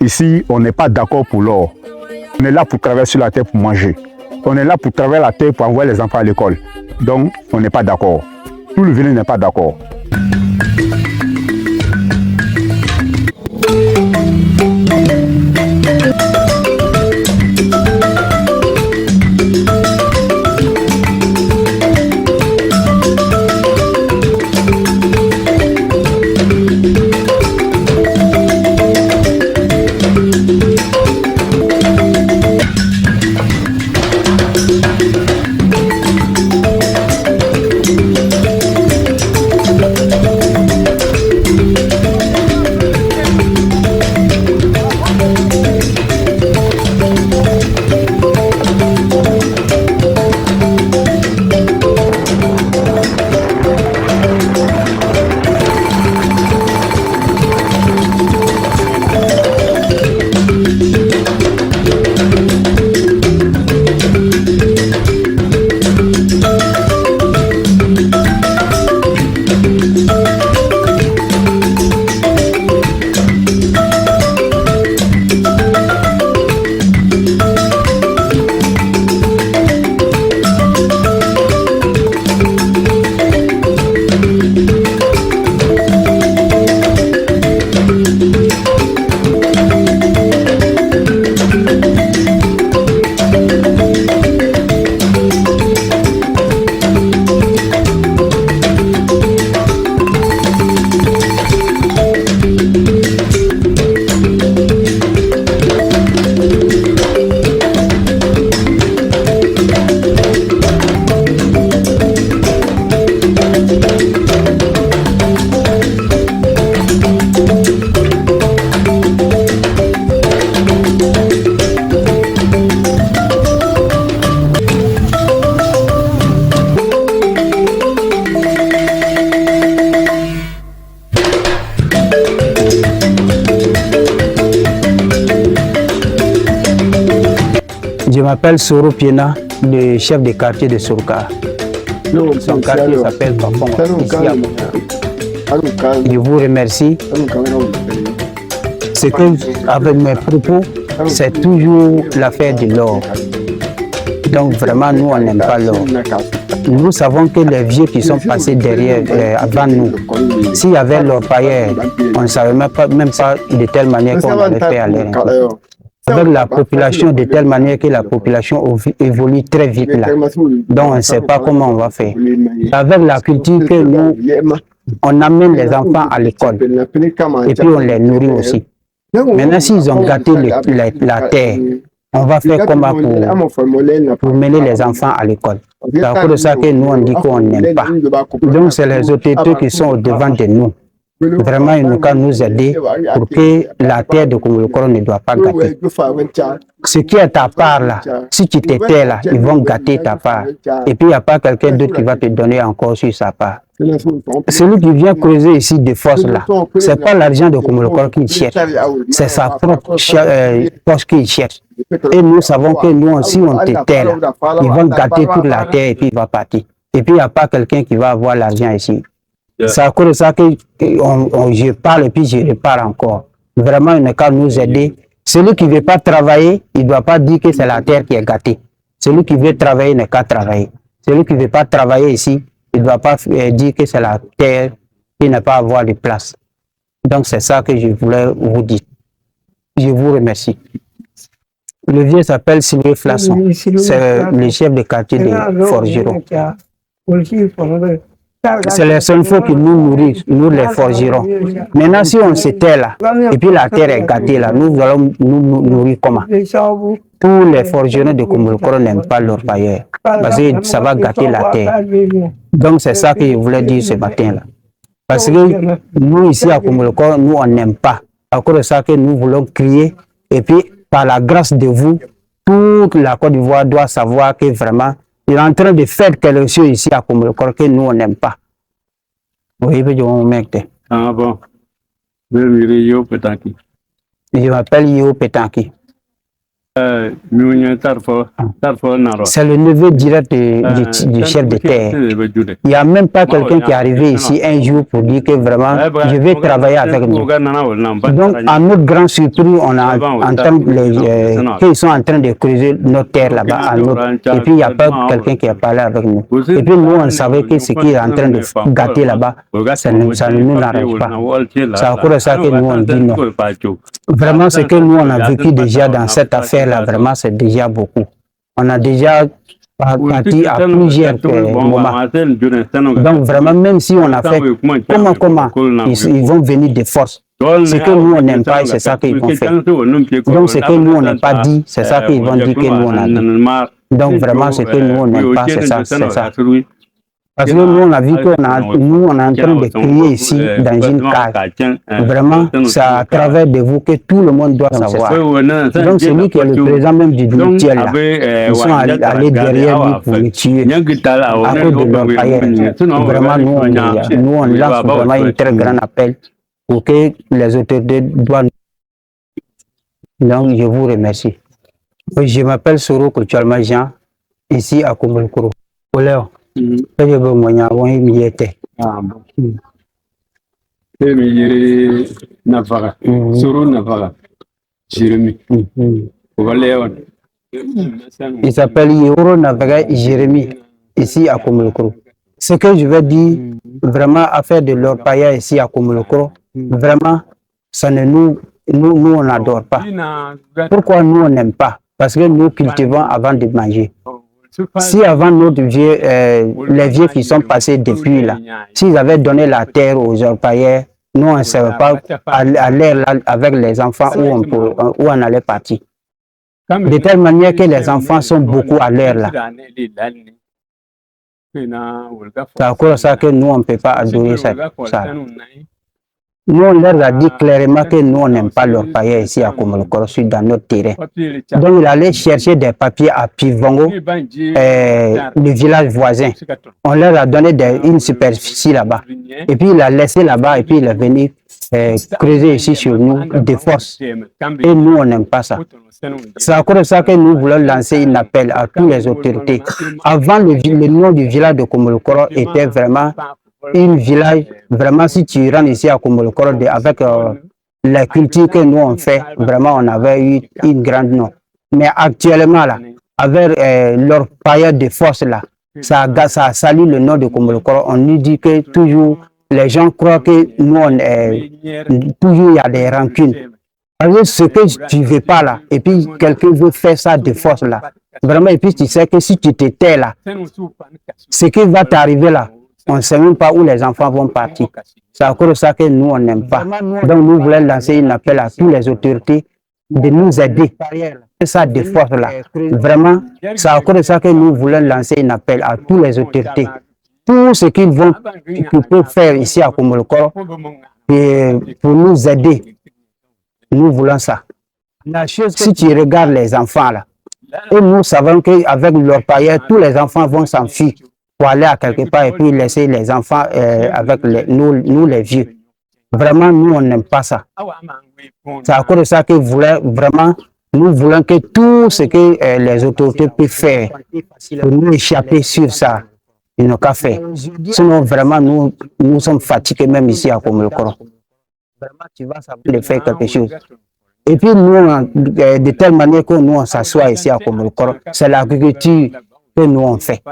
Ici, on n'est pas d'accord pour l'or. On est là pour travailler sur la terre pour manger. On est là pour travailler la terre pour envoyer les enfants à l'école. Donc, on n'est pas d'accord. Tout le village n'est pas d'accord. Je m'appelle Soro Piena, le chef de quartier de Soruka. Son quartier s'appelle Bafong. Je vous remercie. C'est que, avec mes propos, c'est toujours l'affaire de l'or. Donc vraiment, nous, on n'aime pas l'or. Nous savons que les vieux qui sont passés derrière, avant nous, s'il y avait l'or pailleur, on ne savait même pas de telle manière qu'on avait fait à l'air. Avec la population de telle manière que la population évolue très vite là. Donc on ne sait pas comment on va faire. Avec la culture que nous, on amène les enfants à l'école et puis on les nourrit aussi. Maintenant s'ils ont gâté la terre, on va faire comment pour mener les enfants à l'école. C'est à cause de ça que nous on dit qu'on n'aime pas. Donc c'est les autorités qui sont au devant de nous. Vraiment, ils nous nous aider pour que la terre de Komolokoro ne doit pas gâter. Ce qui est ta part là, si tu t'étais là, ils vont gâter ta part. Et puis il n'y a pas quelqu'un d'autre qui va te donner encore sur sa part. Celui qui vient creuser ici de force là, c'est pas l'argent de Komolokoro qu'il cherche, c'est sa propre poche qu'il cherche. Et nous savons que nous, si on t'était là, ils vont gâter toute la terre et puis il va partir. Et puis il n'y a pas quelqu'un qui va avoir l'argent ici. C'est à cause de ça que je parle et puis je repars encore. Vraiment, il n'a qu'à nous aider. Celui qui ne veut pas travailler, il ne doit pas dire que c'est la terre qui est gâtée. Celui qui veut travailler n'a qu'à travailler. Celui qui ne veut pas travailler ici, il ne doit pas dire que c'est la terre qui n'a pas avoir de place. Donc c'est ça que je voulais vous dire. Je vous remercie. Le vieux s'appelle Sylvain Flasson. C'est le chef de quartier de Forgeron. C'est les seules fois qui nous nourrissent, nous les forgerons. Maintenant, si on s'était là, et puis la terre est gâtée là, nous allons nous nourrir comment? Tous les forgerons de Komolokoro n'aiment pas leur pailleur, parce que ça va gâter la terre. Donc c'est ça que je voulais dire ce matin là. Parce que nous ici à Komolokoro, nous on n'aime pas. À cause de ça que nous voulons crier, et puis par la grâce de vous, toute la Côte d'Ivoire doit savoir que vraiment, il est en train de faire quelque chose ici à Komolokoro que nous on n'aime pas. Oui, ah bon. Je m'appelle Yo Petanki. C'est le neveu direct du chef de terre. Il n'y a même pas quelqu'un qui est arrivé ici un jour pour dire que vraiment, je vais travailler avec nous. Donc, à notre grande surprise, on a qu'ils sont en train de creuser notre terre là-bas. Et puis, il n'y a pas quelqu'un qui a parlé avec nous. Et puis, nous, on savait que ce qui est en train de gâter là-bas, ça ne nous arrange pas. C'est à cause de ça que nous, on dit non. Vraiment, ce que nous, on a vécu déjà dans cette affaire-là, vraiment, c'est déjà beaucoup. On a déjà parti à plusieurs moments. Donc, vraiment, même si on a fait comment ils vont venir de force. Ce que nous, on n'aime pas, c'est ça qu'ils vont faire. Donc, ce que nous, on n'a pas dit, c'est ça qu'ils vont dire que nous, on a dit. Donc, vraiment, ce que nous, on n'aime pas, c'est ça. Parce que nous, on a vu qu'on nous, on est en train de crier ici dans une cage. Vraiment, c'est à travers de vous que tout le monde doit savoir. Donc, celui qui est le président même du mutuel, là, ils sont allés derrière lui pour le tuer à cause de leur païen. Vraiment, nous, on lance vraiment un très grand appel pour que les autorités doivent. Donc, je vous remercie. Je m'appelle Soro Kouchalma Jean, ici à Kombolkoro. Je veux moyen mi était. Jérémy. Il s'appelle Yoro Navaga Jérémy, ici à Kombolkoro. Ce que je veux dire, vraiment, affaire de leur païa ici à Kombolkoro, vraiment, ça ne nous on n'adore pas. Pourquoi nous on n'aime pas? Parce que nous cultivons avant de manger. Si avant notre vieux, les vieux qui sont passés depuis là, s'ils avaient donné la terre aux orpailleurs, nous on ne savait pas aller là avec les enfants où on allait partir. De telle manière que les enfants sont beaucoup à l'air là. C'est à cause de ça que nous on ne peut pas adorer ça. Nous, on leur a dit clairement que nous, on n'aime pas leur païen ici à Kombolkoro, dans notre terrain. Donc, il allait chercher des papiers à Pivongo, le village voisin. On leur a donné une superficie là-bas. Et puis, il a laissé là-bas et puis il est venu creuser ici sur nous de force. Et nous, on n'aime pas ça. C'est à cause de ça que nous voulons lancer un appel à toutes les autorités. Avant, le nom du village de Kombolkoro était vraiment un village, vraiment, si tu rentres ici à Kombolkoro, avec la culture que nous on fait, vraiment, on avait eu une grande nom. Mais actuellement, là, avec leur paillette de force, là, ça a sali le nom de Kombolkoro. On nous dit que toujours, les gens croient que nous, toujours, il y a des rancunes. Parce que ce que tu ne veux pas, là, et puis quelqu'un veut faire ça de force, là, vraiment, et puis tu sais que si tu te tais, là, ce qui va t'arriver, là, on ne sait même pas où les enfants vont partir. C'est à cause de ça que nous, on n'aime pas. Donc, nous voulons lancer un appel à toutes les autorités de nous aider. C'est ça de force là. Vraiment, c'est à cause de ça que nous voulons lancer un appel à toutes les autorités. Tout ce qu'ils peuvent faire ici à Kombolkoro pour nous aider. Nous voulons ça. Si tu regardes les enfants là, et nous savons qu'avec leur paillette, tous les enfants vont s'enfuir pour aller à quelque part et puis laisser les enfants avec nous les vieux. Vraiment, nous, on n'aime pas ça. C'est à cause de ça que nous voulons que tout ce que les autorités peuvent faire pour nous échapper sur ça, ils n'ont qu'à faire. Sinon, vraiment, nous sommes fatigués même ici à Kombolkoro. Vraiment, tu vas savoir de faire quelque chose. Et puis, nous, de telle manière que nous, on s'assoit ici à Kombolkoro, c'est l'agriculture que nous, on fait.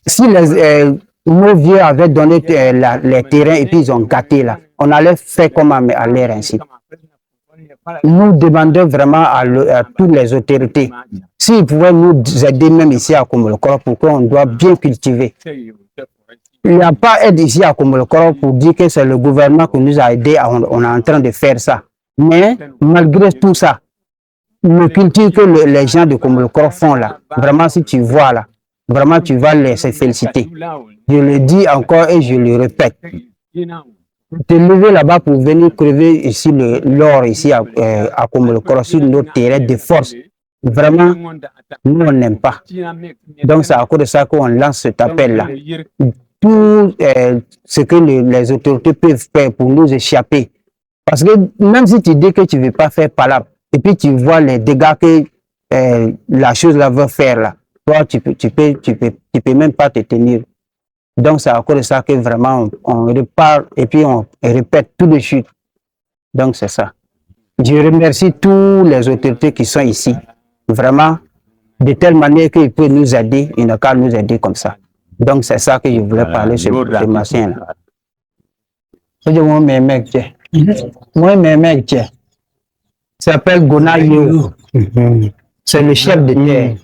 Si nos vieux avaient donné les terrains et puis ils ont gâté là, on allait faire comme à l'air ainsi. Nous demandons vraiment à toutes les autorités s'ils pouvaient nous aider même ici à Kombolkoro pour qu'on doit bien cultiver. Il n'y a pas d'aide ici à Kombolkoro pour dire que c'est le gouvernement qui nous a aidés, on est en train de faire ça. Mais malgré tout ça, le culture que les gens de Kombolkoro font là, vraiment si tu vois là, vraiment, tu vas les féliciter. Je le dis encore et je le répète. Te lever là-bas pour venir crever ici l'or ici à Kombolkoro sur notre terrain de force. Vraiment, nous on n'aime pas. Donc c'est à cause de ça qu'on lance cet appel-là. Tout ce que les autorités peuvent faire pour nous échapper. Parce que même si tu dis que tu ne veux pas faire palabre, et puis tu vois les dégâts que la chose là va faire là. Toi, tu peux même pas te tenir. Donc, c'est à cause de ça que vraiment, on repart et puis on répète tout de suite. Donc, c'est ça. Je remercie tous les autorités qui sont ici. Vraiment, de telle manière qu'ils peuvent nous aider, ils n'ont qu'à nous aider comme ça. Donc, c'est ça que je voulais parler sur le machin là. Moi, mes mecs, s'appelle Gonayo. C'est le chef de terre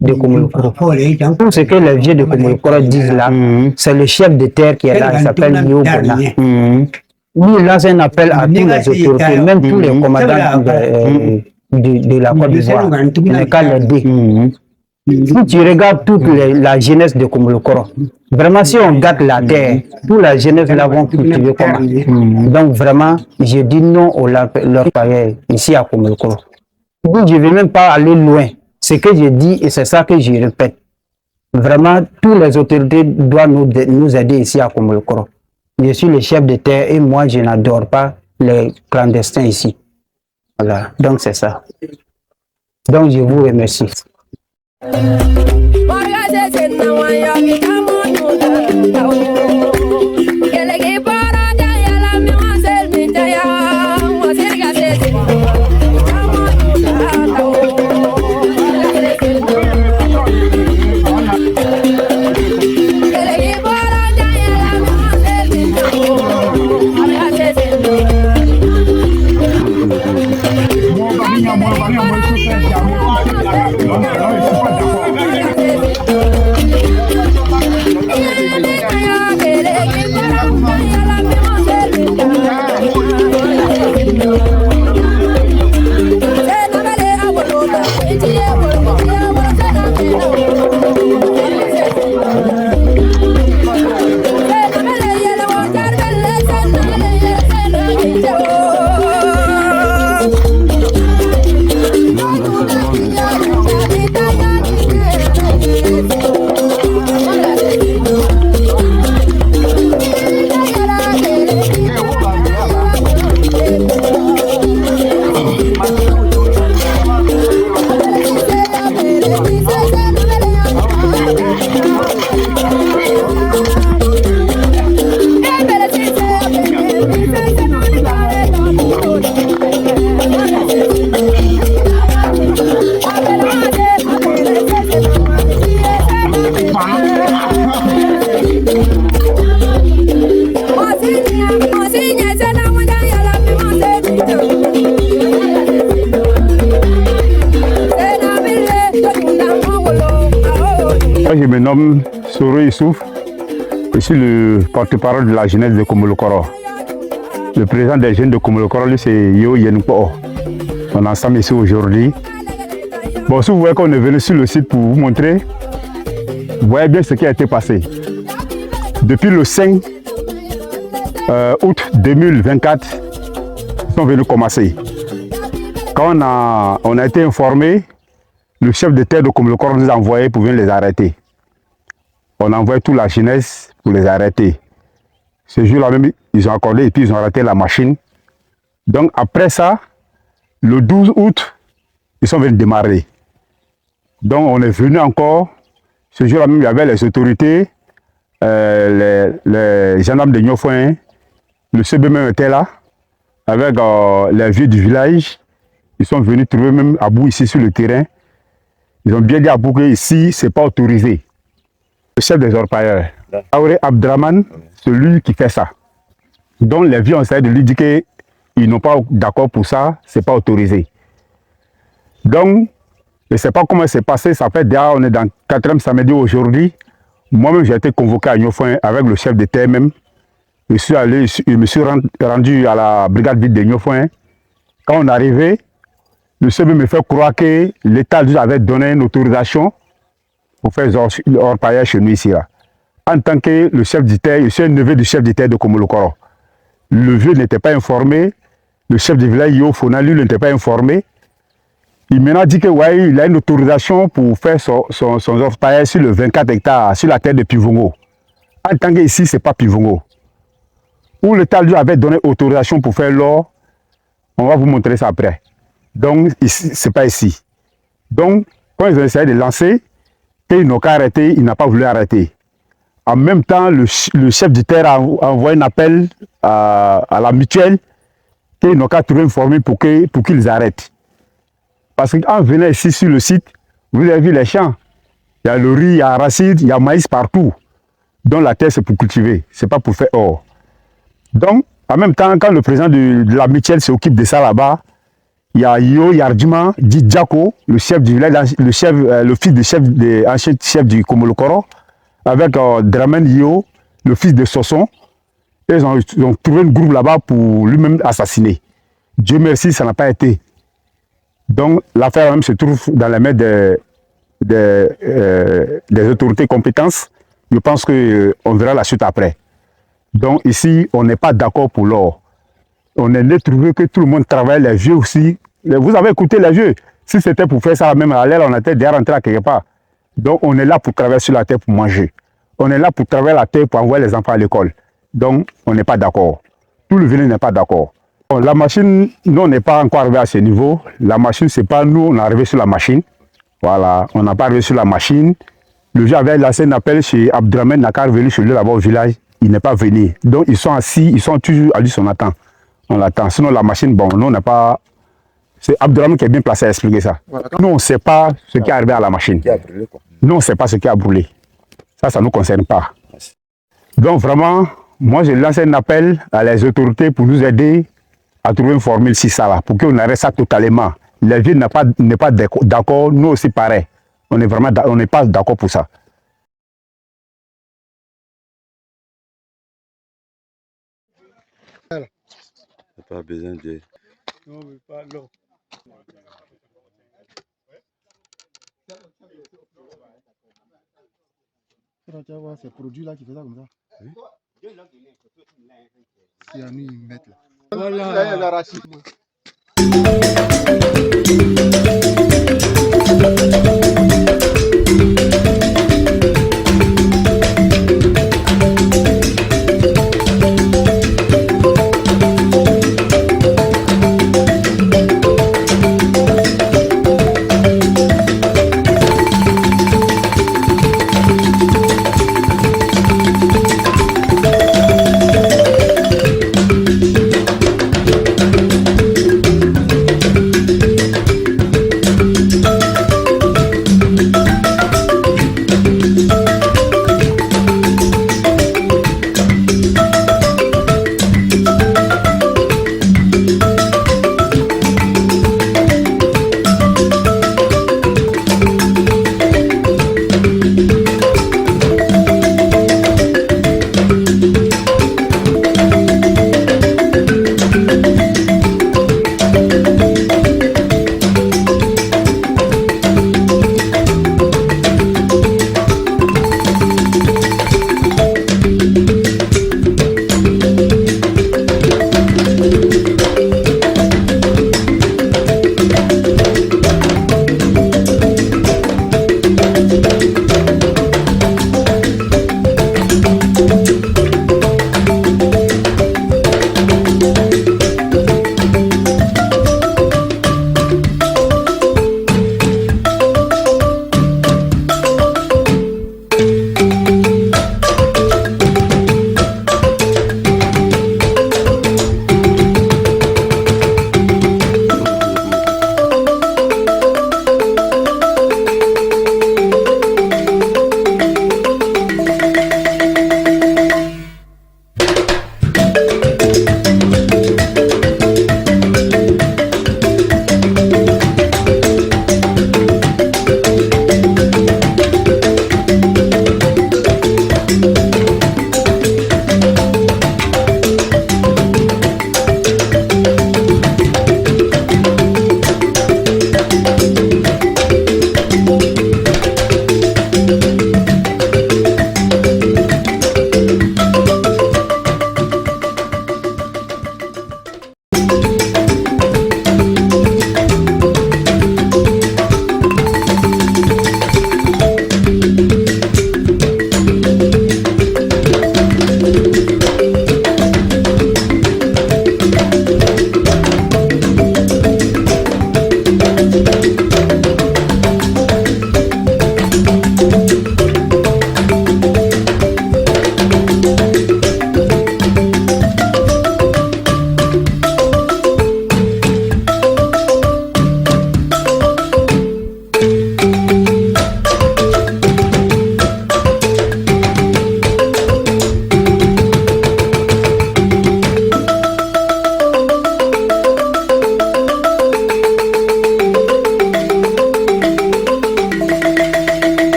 de Komolokoro. Tout ce que les vieux de Komolokoro disent là, c'est le chef de terre qui est là, il s'appelle Nyo Gona. Lui, là, c'est un appel à tous les autorités, même tous les commandants de la Côte d'Ivoire. Il n'est qu'à l'aider. Si tu regardes toute la jeunesse de Komolokoro, vraiment, si on gâte la terre, toute la jeunesse là vont cultiver comment. Donc, vraiment, je dis non aux leur pareil ici à Komolokoro. Je ne vais même pas aller loin. Ce que je dis, et c'est ça que je répète. Vraiment, toutes les autorités doivent nous aider ici à Komolokoro. Je suis le chef de terre et moi, je n'adore pas les clandestins ici. Voilà, donc c'est ça. Donc, je vous remercie. Je me nomme Soro Issouf, je suis le porte-parole de la jeunesse de Komolokoro. Le président des jeunes de Komolokoro, lui, c'est Yo Yenpo. On est ensemble ici aujourd'hui. Bon, si vous voyez qu'on est venu sur le site pour vous montrer, vous voyez bien ce qui a été passé. Depuis le 5 août 2024, ils sont venus commencer. Quand on a été informé, le chef de terre de Komolokoro nous a envoyé pour venir les arrêter. On a envoyé toute la jeunesse pour les arrêter. Ce jour-là même, ils ont accordé et puis ils ont arrêté la machine. Donc après ça, le 12 août, ils sont venus démarrer. Donc on est venu encore. Ce jour-là même, il y avait les autorités, les gendarmes de Nyofoin, le CB même était là, avec les vieux du village. Ils sont venus trouver même Abou ici sur le terrain. Ils ont bien dit à Abou que ici, ce n'est pas autorisé. Le chef des orpailleurs, Auré Abdraman, c'est lui qui fait ça. Donc les vieux ont essayé de lui dire qu'ils n'ont pas d'accord pour ça, ce n'est pas autorisé. Donc, je ne sais pas comment c'est passé, ça fait déjà, on est dans le 4e samedi aujourd'hui. Moi-même, j'ai été convoqué à Nyofoin avec le chef de terre même. Je me suis rendu à la brigade vide de Nyofoin. Quand on est arrivé, le CB me fait croire que l'État avait donné une autorisation pour faire orpaillage chez nous ici. Là. En tant que le chef d'État, je suis un neveu du chef d'État de Komolokoro. Le vieux n'était pas informé, le chef du village Yofona, lui, n'était pas informé. Il m'a dit que ouais, il a une autorisation pour faire son orpaillage sur le 24 hectares, sur la terre de Pivongo. En tant que ici, ce n'est pas Pivongo. Où l'État lui avait donné autorisation pour faire l'or, on va vous montrer ça après. Donc, ici, ce n'est pas ici. Donc, quand ils ont essayé de lancer, ils n'ont qu'à arrêter, il n'a pas voulu arrêter. En même temps, le chef du terre a envoyé un appel à la mutuelle qu'ils n'ont qu'à trouver une formule pour qu'ils arrêtent. Parce qu'en venant ici sur le site, vous avez vu les champs. Il y a le riz, il y a l'arachide, il y a le maïs partout. Donc la terre, c'est pour cultiver, ce n'est pas pour faire or. Donc, en même temps, quand le président de la mutuelle s'occupe de ça là-bas, il y a Yo Yardima, dit Djako, le chef du village, le fils de ancien chef du Komolokoro, avec Dramen Yo, le fils de Sosson. Et ils ont trouvé un groupe là-bas pour lui-même assassiner. Dieu merci, ça n'a pas été. Donc l'affaire même se trouve dans les mains des autorités compétentes. Je pense qu'on verra la suite après. Donc ici, on n'est pas d'accord pour l'or. On est né trouver que tout le monde travaille, les vieux aussi. Vous avez écouté les vieux. Si c'était pour faire ça même à l'air, on était déjà rentré à quelque part. Donc on est là pour travailler sur la terre pour manger. On est là pour travailler la terre pour envoyer les enfants à l'école. Donc on n'est pas d'accord. Tout le village n'est pas d'accord. Bon, la machine, nous on n'est pas encore arrivé à ce niveau. La machine, c'est pas nous, on est arrivé sur la machine. Voilà, on n'a pas arrivé sur la machine. Le vieux avait lancé un appel chez Abdramen Nakar, venu chez lui là-bas au village. Il n'est pas venu. Donc ils sont assis, ils sont toujours à lui, on attend. On l'attend. Sinon la machine, bon, nous on n'a pas... C'est Abdramen qui est bien placé à expliquer ça. Voilà. Nous on ne sait pas ce qui est arrivé à la machine. Nous on ne sait pas ce qui a brûlé. Ça ne nous concerne pas. Donc vraiment, moi je lance un appel à les autorités pour nous aider à trouver une formule si ça là, pour qu'on arrête ça totalement. Les villes n'est pas d'accord, nous aussi pareil. On n'est pas d'accord pour ça. Pas besoin de... Non, mais pas l'eau. Tu vas voir ces produits-là qui font ça comme ça. Oui. C'est à nous, ils mettent là. Voilà.